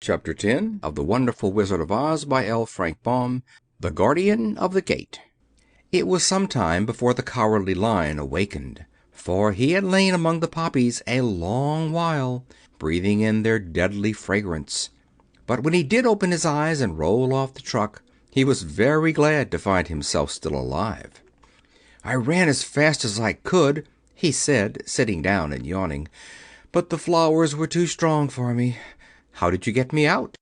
Chapter 10 of The Wonderful Wizard of Oz by L. Frank Baum, The Guardian of the Gate. It was some time before the Cowardly Lion awakened, for he had lain among the poppies a long while, breathing in their deadly fragrance. But when he did open his eyes and roll off the truck, he was very glad to find himself still alive. "I ran as fast as I could," he said, sitting down and yawning, "but the flowers were too strong for me. How did you get me out?"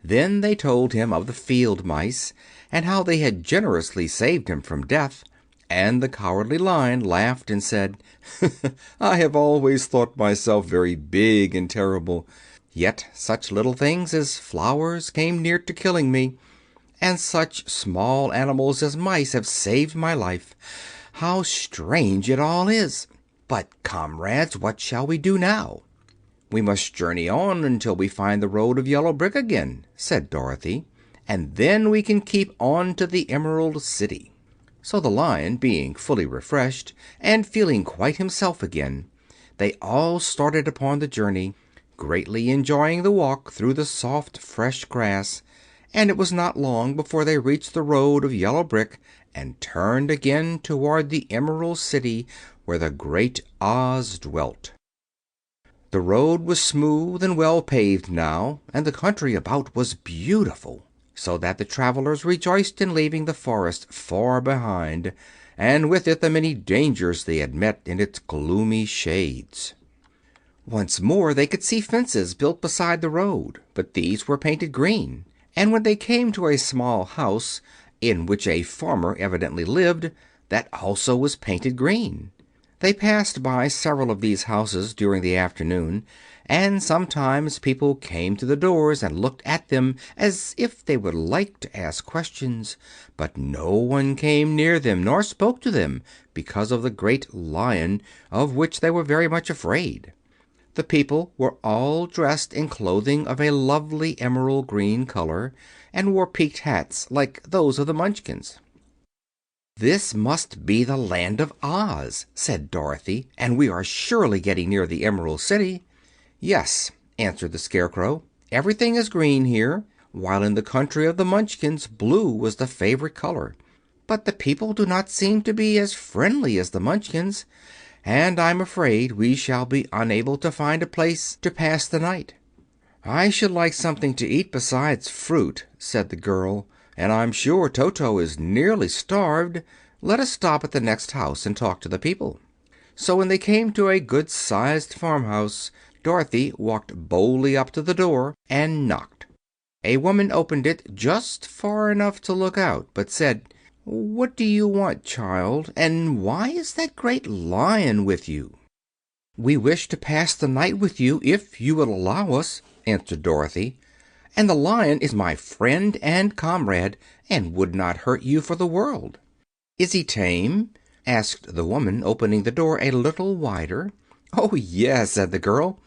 Then they told him of the field mice, and how they had generously saved him from death, and the Cowardly Lion laughed and said, "I have always thought myself very big and terrible, yet such little things as flowers came near to killing me, and such small animals as mice have saved my life. How strange it all is! But, comrades, what shall we do now?" "We must journey on until we find the road of yellow brick again," said Dorothy, "and then we can keep on to the Emerald City." So the Lion, being fully refreshed and feeling quite himself again, they all started upon the journey, greatly enjoying the walk through the soft, fresh grass, and it was not long before they reached the road of yellow brick and turned again toward the Emerald City where the great Oz dwelt. The road was smooth and well paved now, and the country about was beautiful, so that the travelers rejoiced in leaving the forest far behind, and with it the many dangers they had met in its gloomy shades. Once more they could see fences built beside the road, but these were painted green, and when they came to a small house, in which a farmer evidently lived, that also was painted green. They passed by several of these houses during the afternoon, and sometimes people came to the doors and looked at them as if they would like to ask questions, but no one came near them nor spoke to them because of the great Lion, of which they were very much afraid. The people were all dressed in clothing of a lovely emerald green color, and wore peaked hats like those of the Munchkins. "This must be the Land of Oz," said Dorothy, "and we are surely getting near the Emerald City." "Yes," answered the Scarecrow. "Everything is green here, while in the country of the Munchkins blue was the favorite color. But the people do not seem to be as friendly as the Munchkins, and I'm afraid we shall be unable to find a place to pass the night." "I should like something to eat besides fruit," said the girl, "and I'm sure Toto is nearly starved. Let us stop at the next house and talk to the people." So when they came to a good-sized farmhouse, Dorothy walked boldly up to the door and knocked. A woman opened it just far enough to look out, but said, "What do you want, child, and why is that great Lion with you?" "We wish to pass the night with you, if you will allow us," answered Dorothy. "And the Lion is my friend and comrade, and would not hurt you for the world." "Is he tame?" asked the woman, opening the door a little wider. "Oh, yes," said the girl,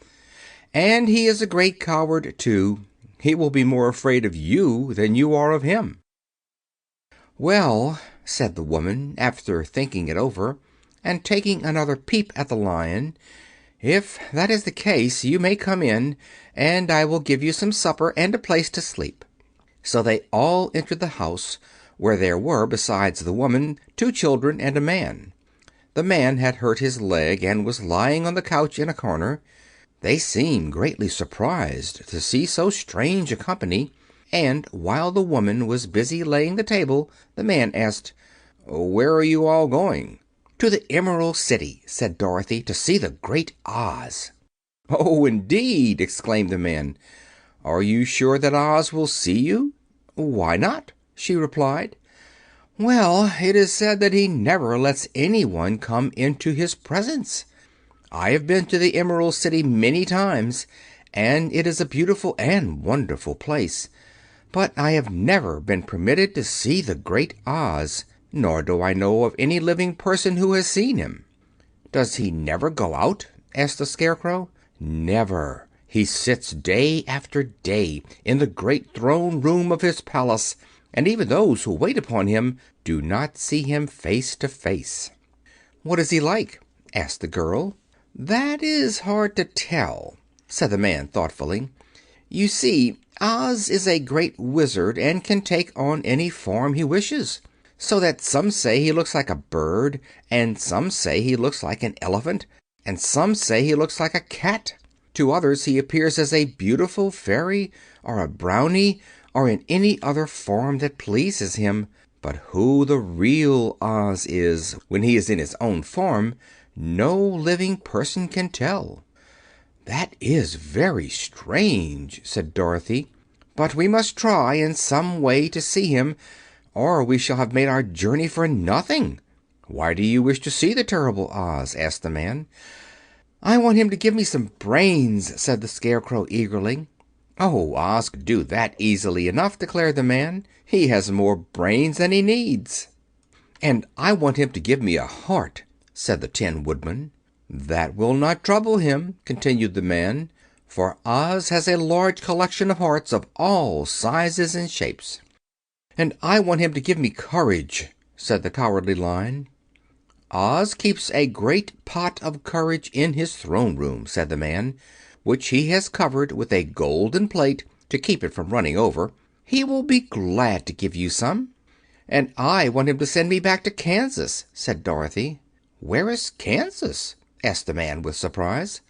"and he is a great coward, too. He will be more afraid of you than you are of him." "Well," said the woman, after thinking it over, and taking another peep at the Lion, "if that is the case, you may come in, and I will give you some supper and a place to sleep." So they all entered the house, where there were, besides the woman, 2 children and a man. The man had hurt his leg and was lying on the couch in a corner. They seemed greatly surprised to see so strange a company, and while the woman was busy laying the table, the man asked, "Where are you all going?" "To the Emerald City," said Dorothy, "to see the great Oz." "Oh, indeed!" exclaimed the man. "Are you sure that Oz will see you?" "Why not?" she replied. "Well, it is said that he never lets anyone come into his presence. I have been to the Emerald City many times, and it is a beautiful and wonderful place, but I have never been permitted to see the great Oz, nor do I know of any living person who has seen him." "Does he never go out?" asked the Scarecrow. "Never. He sits day after day in the great throne room of his palace, and even those who wait upon him do not see him face to face." "What is he like?" asked the girl. "That is hard to tell," said the man thoughtfully. You see, Oz is a great wizard and can take on any form he wishes, so that some say he looks like a bird, and some say he looks like an elephant, and some say he looks like a cat. To others he appears as a beautiful fairy, or a brownie, or in any other form that pleases him. But who the real Oz is, when he is in his own form, no living person can tell." "That is very strange," said Dorothy. "But we must try in some way to see him, or we shall have made our journey for nothing." "Why do you wish to see the terrible Oz?" asked the man. "I want him to give me some brains," said the Scarecrow eagerly. "Oh, Oz could do that easily enough," declared the man. "He has more brains than he needs." "And I want him to give me a heart," said the Tin Woodman. "That will not trouble him," continued the man, "for Oz has a large collection of hearts of all sizes and shapes." "And I want him to give me courage," said the Cowardly Lion. "Oz keeps a great pot of courage in his throne room," said the man, "which he has covered with a golden plate to keep it from running over. He will be glad to give you some." "And I want him to send me back to Kansas," said Dorothy. "Where is Kansas?" asked the man with surprise.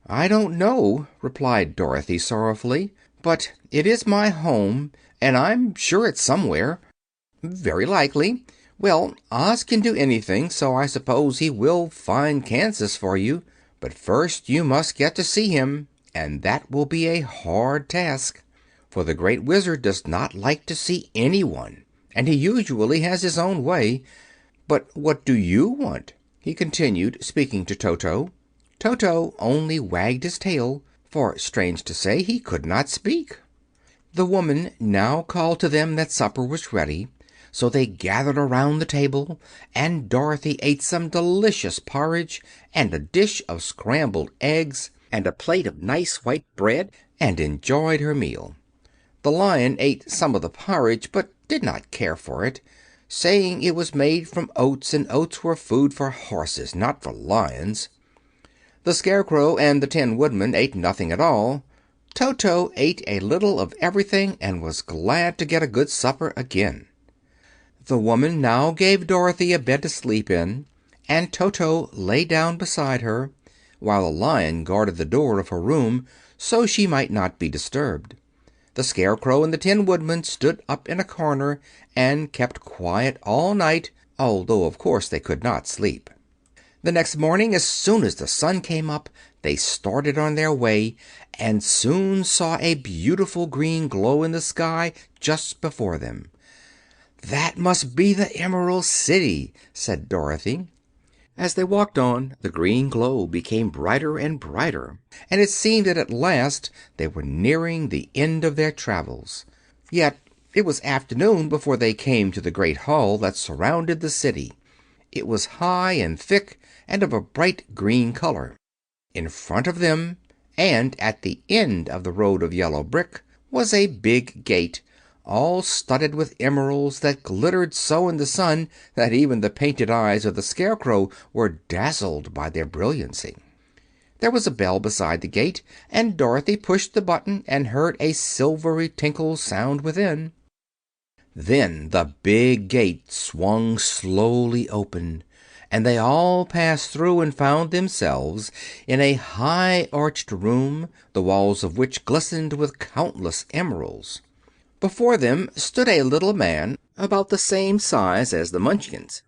"I don't know," replied Dorothy sorrowfully, "but it is my home, and I'm sure it's somewhere." "Very likely. Well, Oz can do anything, so I suppose he will find Kansas for you. But first you must get to see him, and that will be a hard task, for the Great Wizard does not like to see anyone, and he usually has his own way. But what do you want?" he continued, speaking to Toto. Toto only wagged his tail, for, strange to say, he could not speak. The woman now called to them that supper was ready, so they gathered around the table, and Dorothy ate some delicious porridge, and a dish of scrambled eggs, and a plate of nice white bread, and enjoyed her meal. The Lion ate some of the porridge, but did not care for it, saying it was made from oats, and oats were food for horses, not for lions. The Scarecrow and the Tin Woodman ate nothing at all. Toto ate a little of everything, and was glad to get a good supper again. The woman now gave Dorothy a bed to sleep in, and Toto lay down beside her, while the Lion guarded the door of her room so she might not be disturbed. The Scarecrow and the Tin Woodman stood up in a corner and kept quiet all night, although of course they could not sleep. The next morning, as soon as the sun came up, they started on their way, and soon saw a beautiful green glow in the sky just before them. "That must be the Emerald City," said Dorothy. As they walked on, the green glow became brighter and brighter, and it seemed that at last they were nearing the end of their travels. Yet it was afternoon before they came to the great hall that surrounded the city. It was high and thick, and of a bright green color. In front of them, and at the end of the road of yellow brick, was a big gate, all studded with emeralds that glittered so in the sun that even the painted eyes of the Scarecrow were dazzled by their brilliancy. There was a bell beside the gate, and Dorothy pushed the button and heard a silvery tinkle sound within. Then the big gate swung slowly open, and they all passed through and found themselves in a high arched room, the walls of which glistened with countless emeralds. Before them stood a little man about the same size as the Munchkins.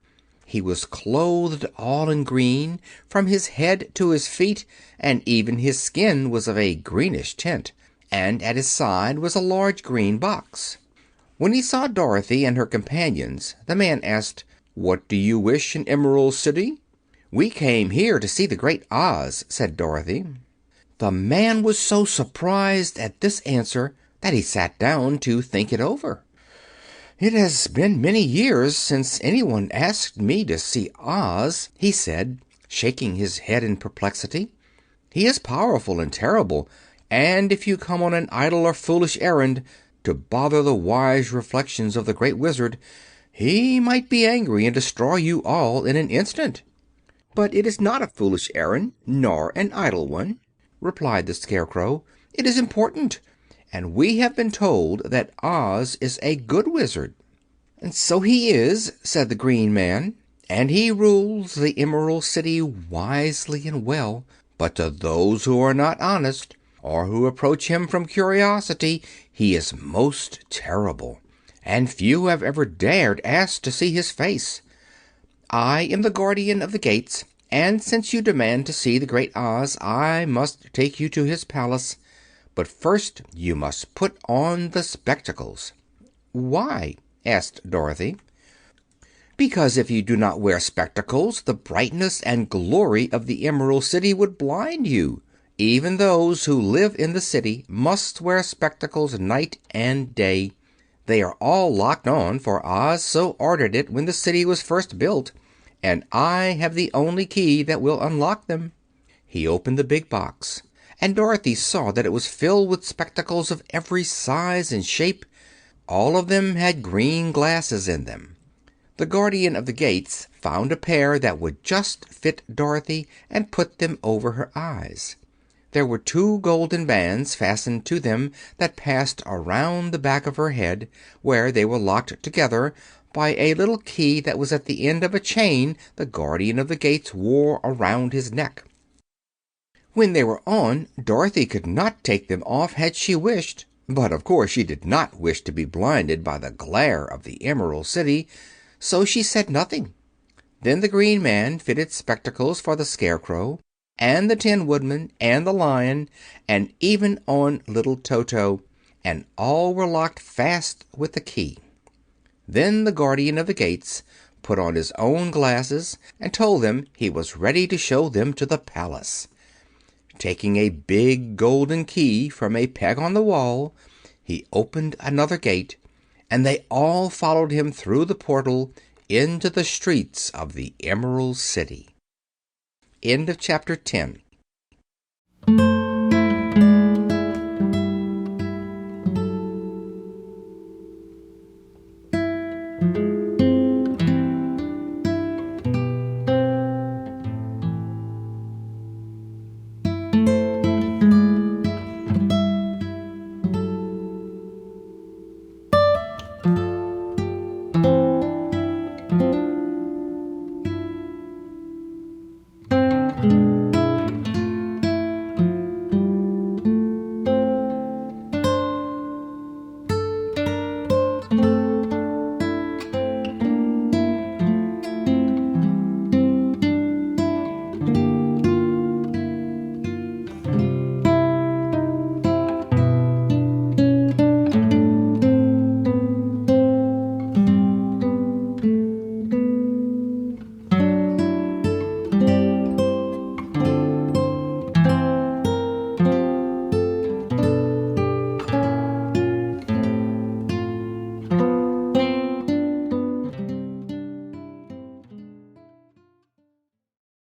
He was clothed all in green, from his head to his feet, and even his skin was of a greenish tint, and at his side was a large green box. When he saw Dorothy and her companions, the man asked, "What do you wish in Emerald City?" "We came here to see the great Oz," said Dorothy. The man was so surprised at this answer that he sat down to think it over. "It has been many years since anyone asked me to see Oz," he said, shaking his head in perplexity. "He is powerful and terrible, and if you come on an idle or foolish errand to bother the wise reflections of the Great Wizard, he might be angry and destroy you all in an instant." "But it is not a foolish errand, nor an idle one," replied the Scarecrow. "It is important. and we have been told that Oz is a good wizard." "And so he is," said the Green Man, "and he rules the Emerald City wisely and well. But to those who are not honest, or who approach him from curiosity, he is most terrible, and few have ever dared ask to see his face. I am the Guardian of the Gates, and since you demand to see the Great Oz, I must take you to his palace. But first you must put on the spectacles." "Why?" asked Dorothy. "Because if you do not wear spectacles, the brightness and glory of the Emerald City would blind you. Even those who live in the city must wear spectacles night and day. They are all locked on, for Oz so ordered it when the city was first built, and I have the only key that will unlock them." He opened the big box, and Dorothy saw that it was filled with spectacles of every size and shape. All of them had green glasses in them. The Guardian of the Gates found a pair that would just fit Dorothy and put them over her eyes. There were 2 golden bands fastened to them that passed around the back of her head, where they were locked together by a little key that was at the end of a chain the Guardian of the Gates wore around his neck. When they were on, Dorothy could not take them off had she wished. But of course she did not wish to be blinded by the glare of the Emerald City, so she said nothing. Then the Green Man fitted spectacles for the Scarecrow, and the Tin Woodman, and the Lion, and even on little Toto, and all were locked fast with the key. Then the Guardian of the Gates put on his own glasses and told them he was ready to show them to the palace. Taking a big golden key from a peg on the wall, he opened another gate, and they all followed him through the portal into the streets of the Emerald City. End of chapter 10.